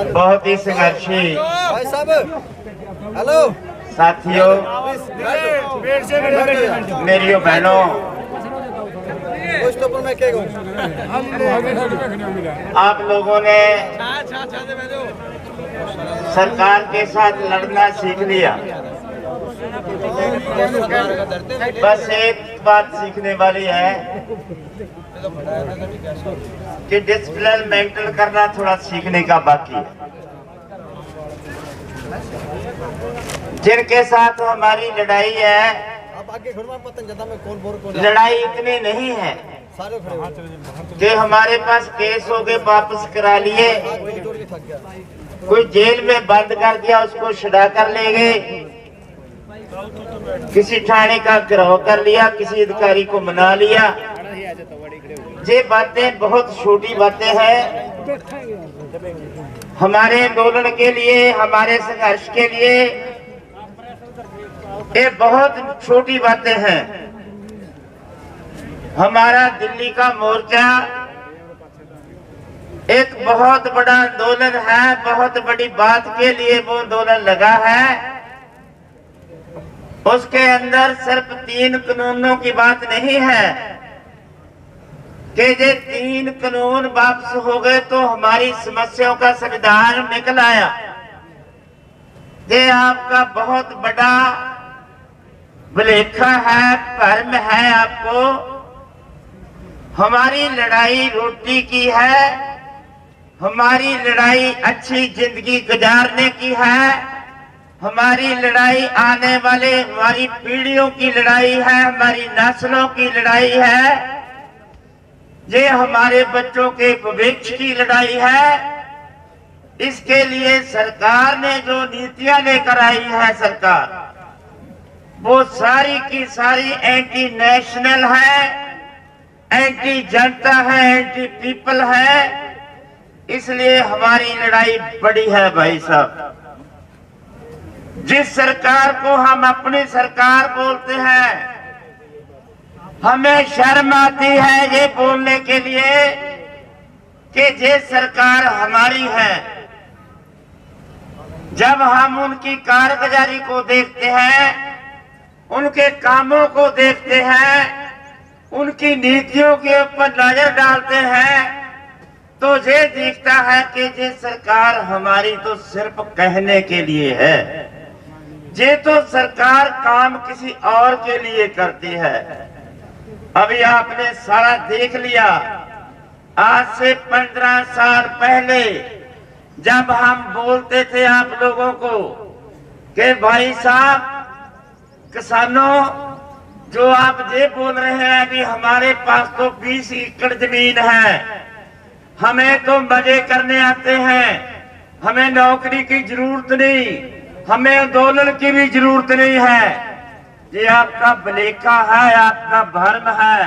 बहुत ही संघर्षी भाई साहब हेलो साथियों, मेरी बहनों, में क्या कहूं? आप लोगों ने सरकार के साथ लड़ना सीख लिया। बस एक बात सीखने वाली है कि डिसिप्लिन मेंटेन करना थोड़ा सीखने का बाकी है। जिनके साथ हमारी लड़ाई है, लड़ाई इतनी नहीं है कि हमारे पास केस हो गए वापस करा लिए, कोई जेल में बंद कर दिया उसको छुड़ा कर ले गए, किसी थाने का गिरफ्तार कर लिया, किसी अधिकारी को मना लिया। ये बातें बहुत छोटी बातें हैं। हमारे आंदोलन के लिए, हमारे संघर्ष के लिए ये बहुत छोटी बातें हैं। हमारा दिल्ली का मोर्चा एक बहुत बड़ा आंदोलन है, बहुत बड़ी बात के लिए वो आंदोलन लगा है। उसके अंदर सिर्फ 3 कानूनों की बात नहीं है कि ये 3 कानून वापस हो गए तो हमारी समस्याओं का समाधान निकल आया। ये आपका बहुत बड़ा भुलेखा है, भ्रम है। आपको हमारी लड़ाई रोटी की है, हमारी लड़ाई अच्छी जिंदगी गुजारने की है, हमारी लड़ाई आने वाले हमारी पीढ़ियों की लड़ाई है, हमारी नस्लों की लड़ाई है, ये हमारे बच्चों के भविष्य की लड़ाई है। इसके लिए सरकार ने जो नीतियां लेकर आई है, सरकार वो सारी की सारी एंटी नेशनल है, एंटी जनता है, एंटी पीपल है। इसलिए हमारी लड़ाई बड़ी है भाई साहब। जिस सरकार को हम अपनी सरकार बोलते हैं, हमें शर्म आती है ये बोलने के लिए कि ये सरकार हमारी है। जब हम उनकी कारगुजारी को देखते हैं, उनके कामों को देखते हैं, उनकी नीतियों के ऊपर नजर डालते हैं, तो ये दिखता है कि ये सरकार हमारी तो सिर्फ कहने के लिए है। ये तो सरकार काम किसी और के लिए करती है। अभी आपने सारा देख लिया। आज से 15 साल पहले जब हम बोलते थे आप लोगों को कि भाई साहब किसानों, जो आप ये बोल रहे हैं अभी हमारे पास तो 20 एकड़ जमीन है, हमें तो मजे करने आते हैं, हमें नौकरी की जरूरत नहीं, हमें आंदोलन की भी जरूरत नहीं है। ये आपका भुलेखा है, आपका भ्रम है।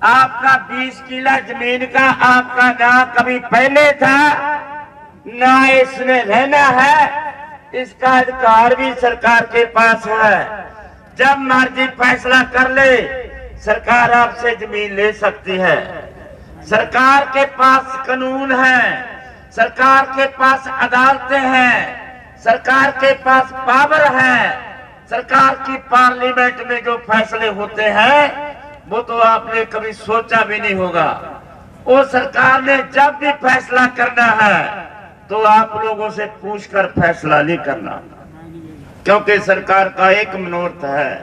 आपका 20 किला जमीन का आपका ना कभी पहले था, ना इसमें रहना है। इसका अधिकार भी सरकार के पास है। जब मर्जी फैसला कर ले, सरकार आपसे जमीन ले सकती है। सरकार के पास कानून है, सरकार के पास अदालतें हैं, सरकार के पास पावर है। सरकार की पार्लियामेंट में जो फैसले होते हैं वो तो आपने कभी सोचा भी नहीं होगा। वो सरकार ने जब भी फैसला करना है तो आप लोगों से पूछकर फैसला नहीं करना, क्योंकि सरकार का एक मनोरथ है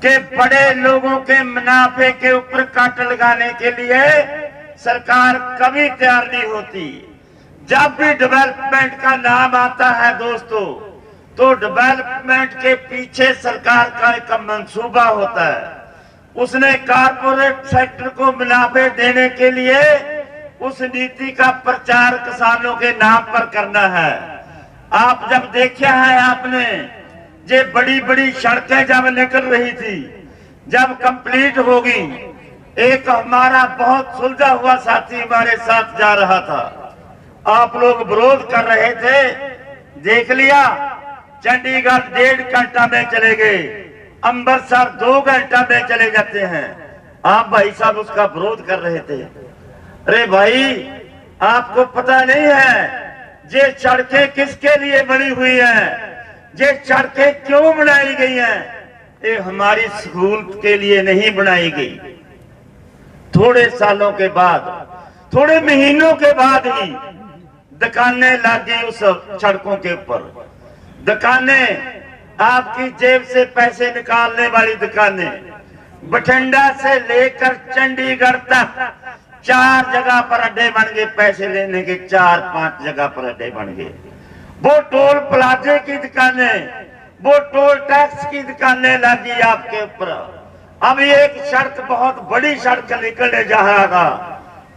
कि बड़े लोगों के मुनाफे के ऊपर काट लगाने के लिए सरकार कभी तैयार नहीं होती। जब भी डेवलपमेंट का नाम आता है दोस्तों, तो डेवलपमेंट के पीछे सरकार का एक मंसूबा होता है। उसने कारपोरेट सेक्टर को मुनाफे देने के लिए उस नीति का प्रचार किसानों के नाम पर करना है। आप जब देखा है आपने, ये बड़ी बड़ी सड़कें जब निकल रही थी, जब कंप्लीट होगी, एक हमारा बहुत सुलझा हुआ साथी हमारे साथ जा रहा था, आप लोग विरोध कर रहे थे, देख लिया। चंडीगढ़ 1.5 घंटा में चले गए, अमृतसर 2 घंटा में चले जाते हैं। आप भाई साहब उसका विरोध कर रहे थे। अरे भाई, आपको पता नहीं है ये सड़कें किसके लिए बनी हुई हैं, ये सड़कें क्यों बनाई गई हैं? ये हमारी सहूलत के लिए नहीं बनाई गई। थोड़े सालों के बाद, थोड़े महीनों के बाद ही दुकानें लगी उस सड़कों के ऊपर। दुकानें, आपकी जेब से पैसे निकालने वाली दुकानें, बठिंडा से लेकर चंडीगढ़ तक 4 जगह पर अड्डे बन गए। पैसे लेने के 4-5 जगह पर अड्डे बन गए। वो टोल प्लाजे की दुकानें, वो टोल टैक्स की दुकानें लगी आपके ऊपर। अब एक सड़क, बहुत बड़ी सड़क निकलने जा रहा,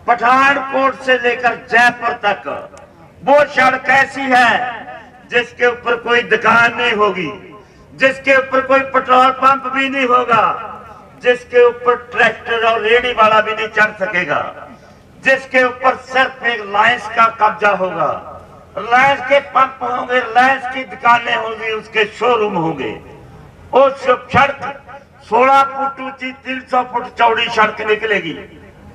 पठानकोट से लेकर जयपुर तक। वो सड़क ऐसी है जिसके ऊपर कोई दुकान नहीं होगी, जिसके ऊपर कोई पेट्रोल पंप भी नहीं होगा, जिसके ऊपर ट्रैक्टर और रेहड़ी वाला भी नहीं चढ़ सकेगा, जिसके ऊपर सिर्फ एक रिलायंस का कब्जा होगा। रिलायंस के पंप होंगे, रिलायंस की दुकानें होंगी, उसके शोरूम होंगे। उस सड़क 16 फुट ऊंची, 300 फुट चौड़ी सड़क निकलेगी।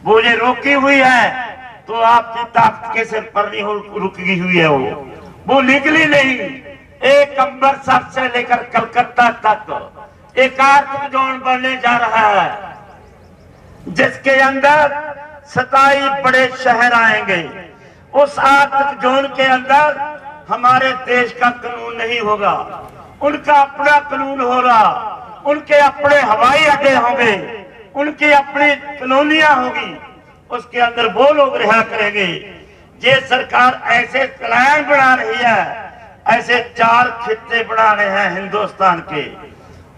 वो ये रोकी हुई है तो आपकी ताकत के सिर पर नहीं रुकी हुई है। वो निकली नहीं। एक अमृतसर से लेकर कलकत्ता तक एक आर्थिक जोन बनने जा रहा है, जिसके अंदर 27 बड़े शहर आएंगे। उस आर्थिक जोन के अंदर हमारे देश का कानून नहीं होगा, उनका अपना कानून होगा, उनके अपने हवाई अड्डे होंगे, उनकी अपनी कॉलोनियां होगी। उसके अंदर वो लोग रहा करेंगे। ये सरकार ऐसे प्लान बना रही है, ऐसे 4 खित्ते बना रहे हैं हिंदुस्तान के।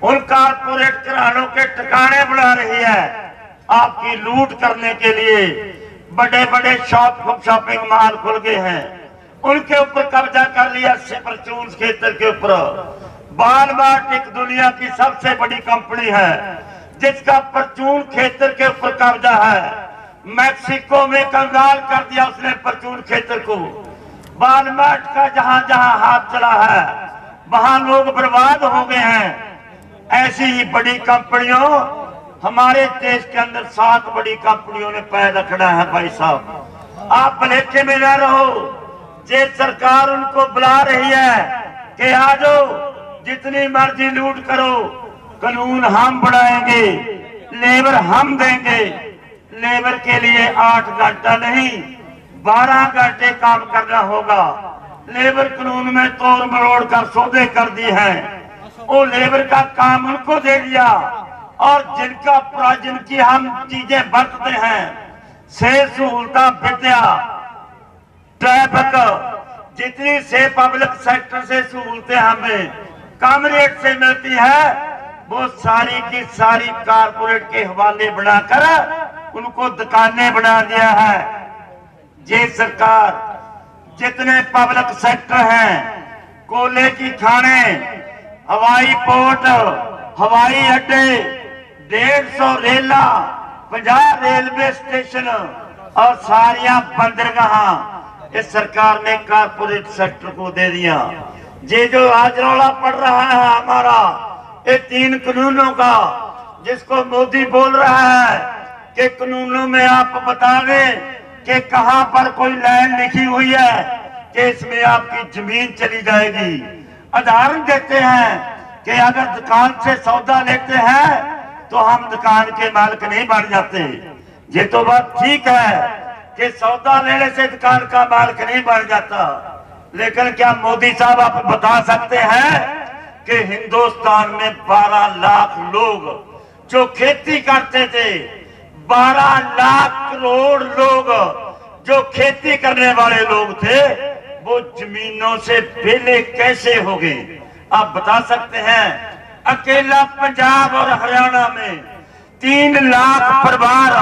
उन कारपोरेट घरानों के ठिकाने बना रही है आपकी लूट करने के लिए। बड़े बड़े शॉपिंग मॉल खुल गए हैं, उनके ऊपर कब्जा कर लिया। परचून क्षेत्र के ऊपर वालमार्ट एक दुनिया की सबसे बड़ी कंपनी है, जिसका परचून क्षेत्र के ऊपर कब्जा है। मैक्सिको में कंगाल कर दिया उसने परचून क्षेत्र को। वालमार्ट का जहां जहां हाथ चला है वहां लोग बर्बाद हो गए हैं। ऐसी ही बड़ी कंपनियों, हमारे देश के अंदर 7 बड़ी कंपनियों ने पैर रखना है। भाई साहब, आप भलेखे में न रहो। ये सरकार उनको बुला रही है कि आ जाओ, जितनी मर्जी लूट करो, कानून हम बढ़ाएंगे, लेबर हम देंगे। लेबर के लिए 8 घंटा नहीं 12 घंटे काम करना होगा। लेबर कानून में तोड़ मरोड़ कर सौदे कर दिए हैं। वो लेबर का काम उनको दे दिया, और जिनकी हम चीजें बरतते हैं, से सहूलता, विद्या, ट्रैफिक, जितनी से पब्लिक सेक्टर से सहूलतें हमें कम रेट से मिलती है, वो सारी की सारी कारपोरेट के हवाले बनाकर उनको दुकानें बना दिया है। ये सरकार जितने पब्लिक सेक्टर हैं, कोयले की खाने, हवाई पोर्ट, हवाई अड्डे, 150 रेला, 50 रेलवे स्टेशन और सारिया बंदरगाह इस सरकार ने कारपोरेट सेक्टर को दे दिया। ये जो आज रौला पड़ रहा है हमारा, ये 3 कानूनों का, जिसको मोदी बोल रहा है कि कानूनों में आप बता दें कि कहां पर कोई लाइन लिखी हुई है कि इसमें आपकी जमीन चली जाएगी। उदाहरण देते हैं कि अगर दुकान से सौदा लेते हैं तो हम दुकान के मालिक नहीं बन जाते। ये तो बात ठीक है कि सौदा लेने से दुकान का मालिक नहीं बन जाता, लेकिन क्या मोदी साहब आप बता सकते हैं कि हिंदुस्तान में 12 लाख लोग जो खेती करते थे, 12 लाख करोड़ लोग जो खेती करने वाले लोग थे, वो जमीनों से बेले कैसे हो गए? आप बता सकते हैं? अकेला पंजाब और हरियाणा में 3 लाख परिवार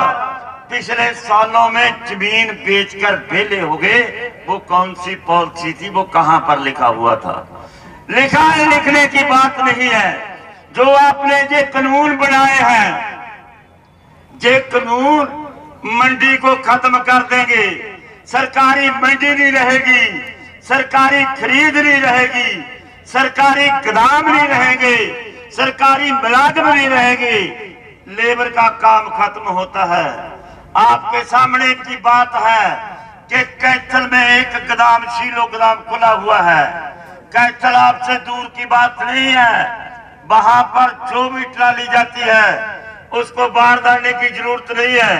पिछले सालों में जमीन बेचकर बेले हो गए। वो कौन सी पॉलिसी थी? वो कहां पर लिखा हुआ था? लिखने की बात नहीं है। जो आपने ये कानून बनाए हैं, ये कानून मंडी को खत्म कर देंगे। सरकारी मंडी नहीं रहेगी, सरकारी खरीद नहीं रहेगी, सरकारी गोदाम नहीं रहेंगे, सरकारी मुलाजिम नहीं रहेंगे। लेबर का काम खत्म होता है। आपके सामने की बात है, कि कैथल में एक गोदाम शीलो गोदाम खुला हुआ है। कैथल आपसे दूर की बात नहीं है, वहां पर जो भी ट्राली जाती है उसको बाहर डालने की जरूरत नहीं है,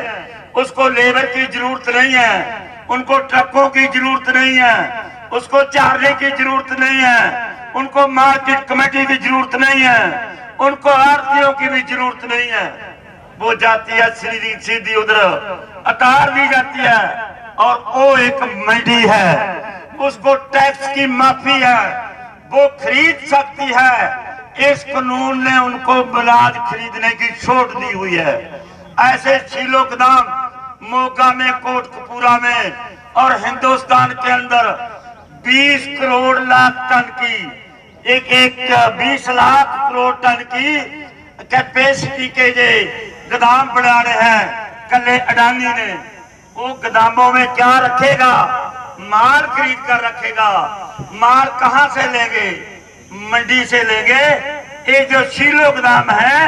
उसको लेबर की जरूरत नहीं है, उनको ट्रकों की जरूरत नहीं है, उसको चारने की जरूरत नहीं है, उनको मार्केट कमेटी की जरूरत नहीं है, उनको आरतीयों की भी जरूरत नहीं है। वो जाती है सीधी सीधी उधर अतार दी जाती है और वो एक मंडी है, उसको टैक्स की माफी है, वो खरीद सकती है। इस कानून ने उनको अनाज खरीदने की छूट दी हुई है। ऐसे शीलो गोदाम मोगा में, कोटकपूरा में और हिंदुस्तान के अंदर 20 करोड़ लाख टन की एक 20 लाख करोड़ टन की कैपेसिटी के जे गोदाम बना रहे हैं कल्ले अडानी ने। वो गोदामों में क्या रखेगा? माल खरीद कर रखेगा। माल कहां से लेंगे? मंडी से लेंगे। ये जो शीलो गोदाम है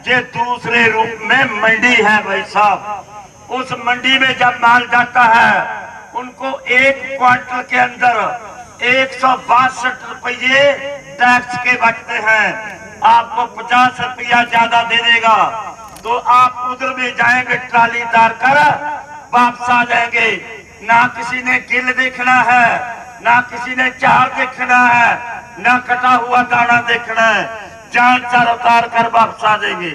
ये दूसरे रूप में मंडी है भाई साहब। उस मंडी में जब माल जाता है उनको एक क्वांटल के अंदर 162 रुपये टैक्स के बचते हैं। आपको 50 रुपया ज्यादा दे देगा तो आप उधर में जाएंगे, ट्राली उतार कर वापस आ जाएंगे। ना किसी ने गिल देखना है, ना किसी ने चार देखना है, ना कटा हुआ दाना देखना है, जान चार उतार कर वापस आ जाएंगे।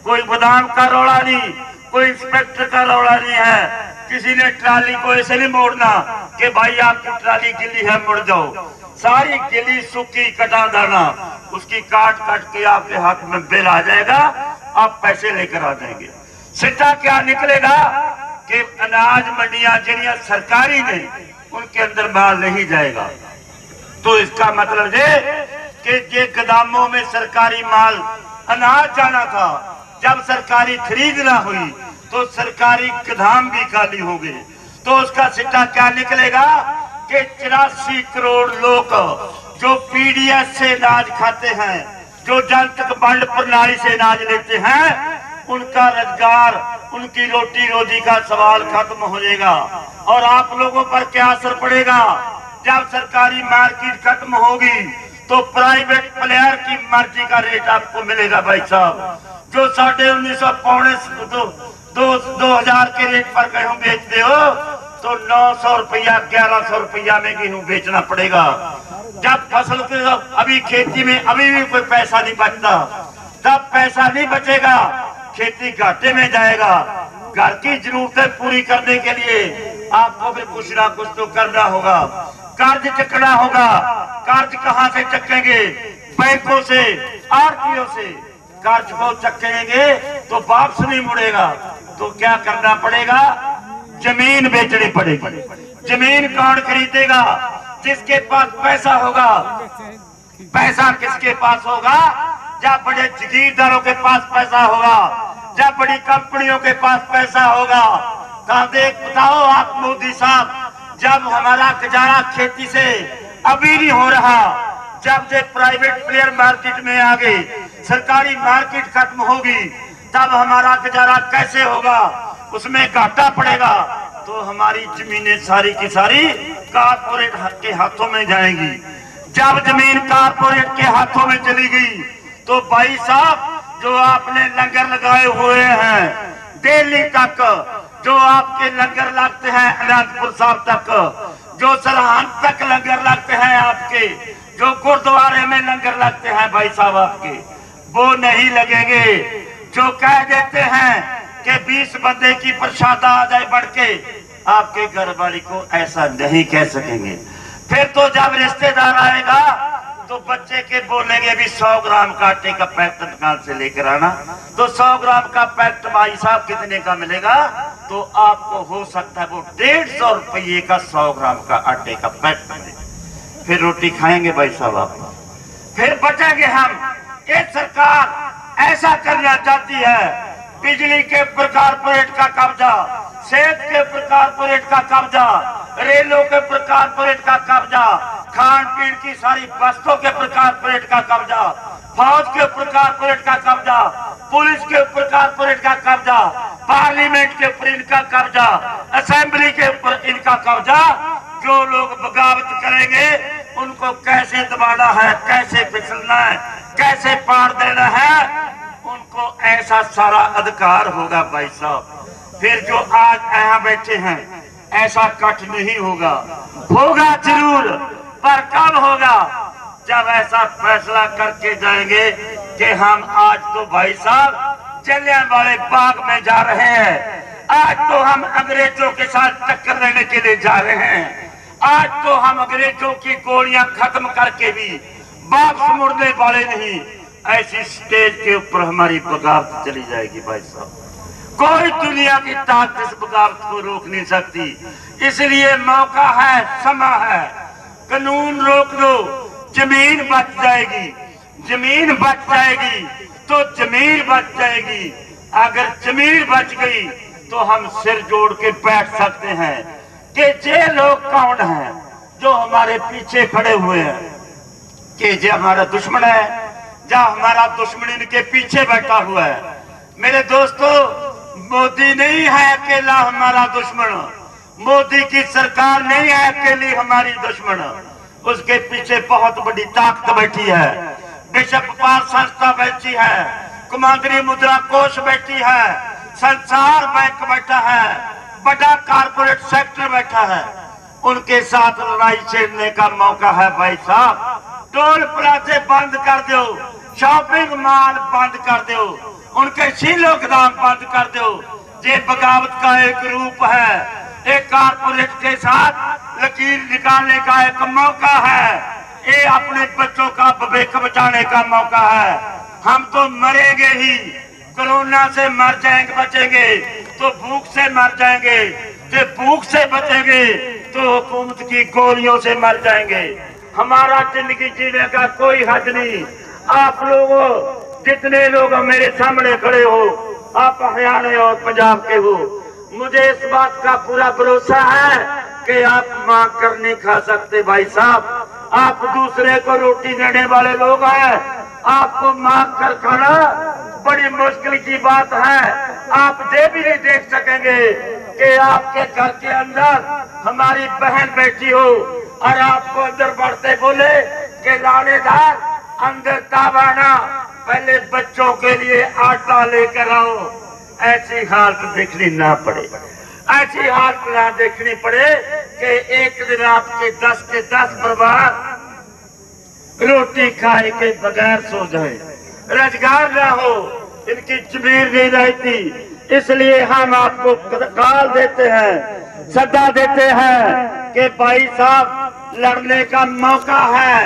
कोई गोदाम का रौला नहीं, कोई इंस्पेक्टर का रौला नहीं है। किसी ने ट्राली को ऐसे नहीं मोड़ना कि भाई आपकी ट्राली गिली है मुड़ जाओ। सारी गिली सूखी कटा दाना उसकी काट काट के आपके हाथ में बिल आ जाएगा, आप पैसे लेकर आ जाएंगे। सिट्टा क्या निकलेगा कि अनाज मंडियां जिनिया सरकारी ने उनके अंदर माल नहीं जाएगा। तो इसका मतलब ये कि ये गोदामों में सरकारी माल अनाज जाना था, जब सरकारी खरीद ना हुई तो सरकारी गोदाम भी खाली हो गए। तो उसका सिट्टा क्या निकलेगा कि 84 करोड़ लोग जो पीडीएस से अनाज खाते हैं, जो जनतक बंड प्रणाली से अनाज लेते हैं, उनका रोजगार, उनकी रोटी रोजी का सवाल खत्म हो जाएगा। और आप लोगों पर क्या असर पड़ेगा? जब सरकारी मार्केट खत्म होगी तो प्राइवेट प्लेयर की मर्जी का रेट आपको मिलेगा भाई साहब। जो 1950 पौने 2000 के रेट पर गेहूं बेचते हो तो 900 रुपया 1100 रुपया में गेहूं बेचना पड़ेगा। जब फसल के अभी खेती में अभी भी कोई पैसा नहीं बचता, तब पैसा नहीं बचेगा, खेती घाटे में जाएगा। घर की जरूरतें पूरी करने के लिए आपको भी कुछ ना कुछ तो करना होगा, कर्ज चुकना होगा। कर्ज कहां से चकेंगे? बैंकों से, आरतीयों से। कर्ज को चकेंगे तो वापस नहीं मुड़ेगा, तो क्या करना पड़ेगा? जमीन बेचनी पड़ेगी। जमीन कौन खरीदेगा? जिसके पास पैसा होगा। पैसा किसके पास होगा? जब बड़े जगीरदारों के पास पैसा होगा, जब बड़ी कंपनियों के पास पैसा होगा। कहा देख बताओ आप मोदी साहब, जब हमारा गुजारा खेती से अभी नहीं हो रहा, जब से प्राइवेट प्लेयर मार्केट में आ गए, सरकारी मार्केट खत्म होगी, तब हमारा गुजारा कैसे होगा? उसमें घाटा पड़ेगा। तो हमारी जमीनें सारी की सारी कारपोरेट के हाथों में जाएंगी। जब जमीन कारपोरेट के हाथों में चली गई तो भाई साहब, जो आपने लंगर लगाए हुए हैं दिल्ली तक, जो आपके लंगर लगते हैं अनंतपुर साहब तक, जो सरहद तक लंगर लगते हैं आपके, जो गुरुद्वारे में लंगर लगते हैं भाई साहब आपके, वो नहीं लगेंगे। जो कह देते हैं कि 20 बंदे की प्रसाद आ जाए बढ़ के, आपके घर वाली को ऐसा नहीं कह सकेंगे। फिर तो जब रिश्तेदार आएगा तो बच्चे के बोलेंगे भी 100 ग्राम का आटे का पैकेट दुकान से लेकर आना। तो 100 ग्राम का पैकेट भाई साहब कितने का मिलेगा? तो आपको हो सकता है वो 150 रुपये का 100 ग्राम का आटे का पैकेट मिले। फिर रोटी खाएंगे भाई साहब आप, फिर बचेंगे हम। ये सरकार ऐसा करना चाहती है। बिजली के ऊपर कारपोरेट का कब्जा, सेहत के ऊपर कारपोरेट का कब्जा, रेलों के ऊपर कारपोरेट का कब्जा, खान पीन की सारी वस्तुओं के ऊपर कारपोरेट का कब्जा, फौज के ऊपर कारपोरेट का कब्जा, पुलिस के ऊपर कारपोरेट का कब्जा, पार्लियामेंट के ऊपर इनका कब्जा, असेंबली के ऊपर इनका कब्जा। जो लोग बगावत करेंगे उनको कैसे दबाना है, कैसे फिसलना है, कैसे पार देना है, उनको ऐसा सारा अधिकार होगा भाई साहब। फिर जो आज यहाँ बैठे हैं ऐसा कट नहीं होगा, होगा जरूर, पर कब होगा? जब ऐसा फैसला करके जाएंगे कि हम आज तो भाई साहब जलियांवाले बाग में जा रहे हैं, आज तो हम अंग्रेजों के साथ टक्कर लेने के लिए जा रहे हैं, आज तो हम अंग्रेजों की गोलियां खत्म करके भी वापस मुड़ने वाले नहीं। ऐसी स्टेज के ऊपर हमारी बगावत चली जाएगी भाई साहब। कोई दुनिया की ताकत इस बगावत को रोक नहीं सकती। इसलिए मौका है, समय है, कानून रोक दो, जमीन बच जाएगी, जमीन बच जाएगी तो जमीन बच जाएगी। अगर जमीन बच गई तो हम सिर जोड़ के बैठ सकते हैं कि ये लोग कौन हैं जो हमारे पीछे खड़े हुए हैं, कि ये हमारा दुश्मन है, या हमारा दुश्मन इनके पीछे बैठा हुआ है। मेरे दोस्तों, मोदी नहीं है अकेला हमारा दुश्मन, मोदी की सरकार नहीं है अकेली हमारी दुश्मन, उसके पीछे बहुत बड़ी ताकत बैठी है। बिशप पाल संस्था बैठी है, कौमांतरी मुद्रा कोष बैठी है, संसार बैंक बैठा है, बड़ा कारपोरेट सेक्टर बैठा है। उनके साथ लड़ाई छेड़ने का मौका है भाई साहब। टोल प्लाजे बंद कर दो, शॉपिंग मॉल बंद कर दो, उनके शीलो गोदाम बंद कर दो। ये बगावत का एक रूप है, एक कारपोरेट के साथ लकीर निकालने का एक मौका है, ये अपने बच्चों का भविष्य बचाने का मौका है। हम तो मरेंगे ही, कोरोना से मर जाएंगे, बचेंगे तो भूख से मर जाएंगे, जो भूख से बचेंगे तो हुकूमत की गोलियों से मर जाएंगे। हमारा जिंदगी जीने का कोई हद नहीं। आप लोगों, जितने लोग मेरे सामने खड़े हो, आप हरियाणा और पंजाब के हो, मुझे इस बात का पूरा भरोसा है कि आप मांग कर नहीं खा सकते भाई साहब। आप दूसरे को रोटी देने वाले लोग हैं, आपको मांग कर खाना बड़ी मुश्किल की बात है। आप ये भी नहीं देख सकेंगे कि आपके घर के अंदर हमारी बहन बैठी हो और आपको अंदर बढ़ते बोले कि लानेदार अंदर ताबाना, पहले बच्चों के लिए आटा लेकर आओ। ऐसी हालत देखनी ना पड़े, ऐसी हालत ना देखनी पड़े कि एक दिन आपके 10 के 10 परिवार रोटी खाए के बगैर सो जाए, रोजगार ना हो, इनकी जमीन नहीं रहती। इसलिए हम आपको कॉल देते हैं, सदा देते हैं कि भाई साहब लड़ने का मौका है।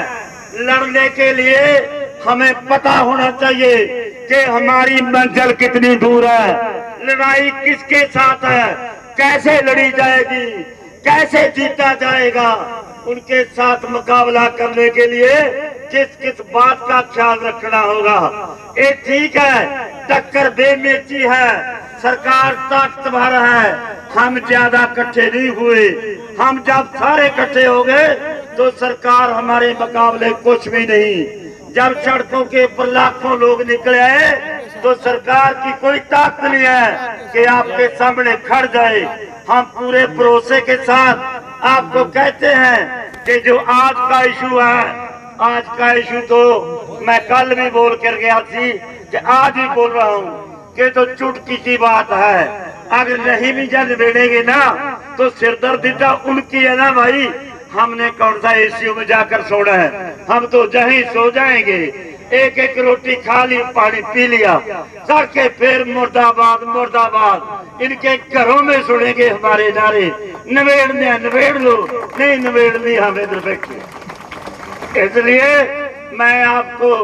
लड़ने के लिए हमें पता होना चाहिए कि हमारी मंजिल कितनी दूर है, लड़ाई किसके साथ है, कैसे लड़ी जाएगी, कैसे जीता जाएगा। उनके साथ मुकाबला करने के लिए किस किस बात का ख्याल रखना होगा। ये ठीक है, टक्कर बेमेची है, सरकार ताकतवर है, हम ज्यादा इकट्ठे नहीं हुए। हम जब सारे इकट्ठे हो गए तो सरकार हमारे मुकाबले कुछ भी नहीं। जब सड़कों के ऊपर लाखों लोग निकले आए तो सरकार की कोई ताकत नहीं है कि आपके सामने खड़ जाए। हम पूरे भरोसे के साथ आपको कहते हैं कि जो आज का इशू है, आज का इशू तो मैं कल भी बोल कर गया थी कि आज भी बोल रहा हूँ कि तो चुटकी की बात है। अगर नहीं भी जब निबेड़ेंगे ना तो सिरदर्दी तो उनकी है ना भाई। हमने कौन सा एसीयू में जाकर सोना है, हम तो जहीं सो जाएंगे। एक एक रोटी खा ली, पानी पी लिया, करके फिर मुर्दाबाद मुर्दाबाद इनके घरों में सुनेंगे हमारे नारे, नवेड़ने नवेड़ लो, नहीं नवेड़नी हम इधर बैठे। इसलिए मैं आपको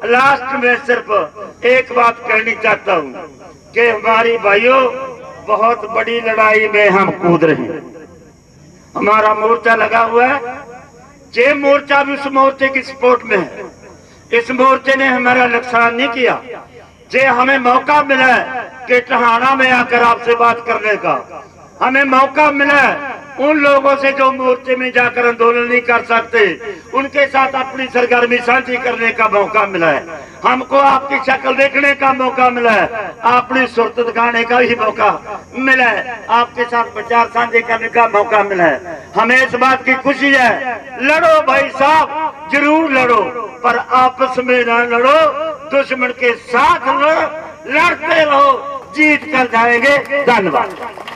लास्ट में सिर्फ एक बात कहनी चाहता हूँ कि हमारी भाइयों, बहुत बड़ी लड़ाई में हम कूद रहे हैं। हमारा मोर्चा लगा हुआ है, जे मोर्चा भी उस मोर्चे की सपोर्ट में है। इस मोर्चे ने हमारा नुकसान नहीं किया। जे हमें मौका मिला है कि टहाना में आकर आपसे बात करने का, हमें मौका मिला है उन लोगों से जो मोर्चे में जाकर आंदोलन नहीं कर सकते, उनके साथ अपनी सरगर्मी साझी करने का मौका मिला है। हमको आपकी शक्ल देखने का मौका मिला है, अपनी सुरत दिखाने का भी मौका मिला है, आपके साथ विचार साझे करने का मौका मिला है। हमें इस बात की खुशी है। लड़ो भाई साहब, जरूर लड़ो, पर आपस में ना लड़ो, दुश्मन के साथ लड़ो, लड़ते रहो, जीत कर जाएंगे। धन्यवाद।